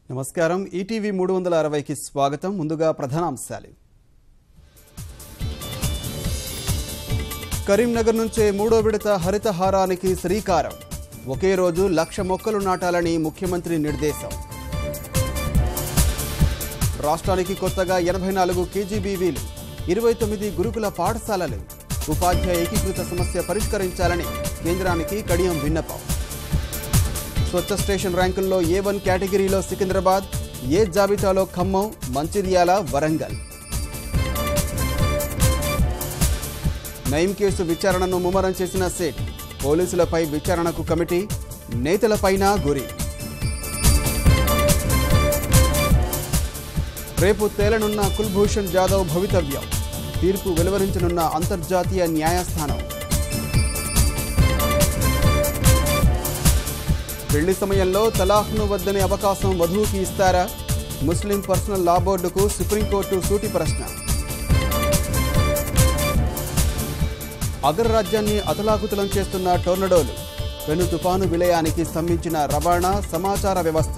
నమస్కారం ఈటీవీ 360కి స్వాగతం ముందుగా ప్రధానాంశాలు కరీంనగర్ నుంచే మూడో విడత హరితహారానికి శ్రీకారం ఒకే రోజు 1,00,000 మొక్కలు నాటాలని ముఖ్యమంత్రి నిర్దేశం రాష్ట్రానికి కొత్తగా 84 కేజీబీవీలు 29 గురుకుల పాఠశాలలు ఉపాధ్యాయ ఏకీకృత సమస్య పరిష్కరించాలని కేంద్రానికి కడియం విన్నపం స్వచ్ఛ స్టేషన్ ర్యాంకుల్లో A1 కేటగిరీలో సికింద్రాబాద్ ఏ జాబితాలో ఖమ్మం మంచిర్యాల వరంగల్ నయీం కేసు విచారణను ముమ్మరం చేసిన సెట్ పోలీసులపై విచారణకు కమిటీ నేతలపైన గురి రేపు తేలనున్న కుల్భూషణ్ జాదవ్ భవితవ్యం తీర్పు వెలువరించనున్న అంతర్జాతీయ న్యాయస్థానం పెళ్లి సమయంలో తలాఖ్ను వద్దనే అవకాశం వధువుకి ఇస్తారా ముస్లిం పర్సనల్ లా బోర్డుకు సుప్రీంకోర్టు సూటి ప్రశ్న అగ్రరాజ్యాన్ని అతలాకుతలం చేస్తున్న టోర్నడోలు పెను తుపాను విలయానికి స్తంభించిన రవాణా సమాచార వ్యవస్థ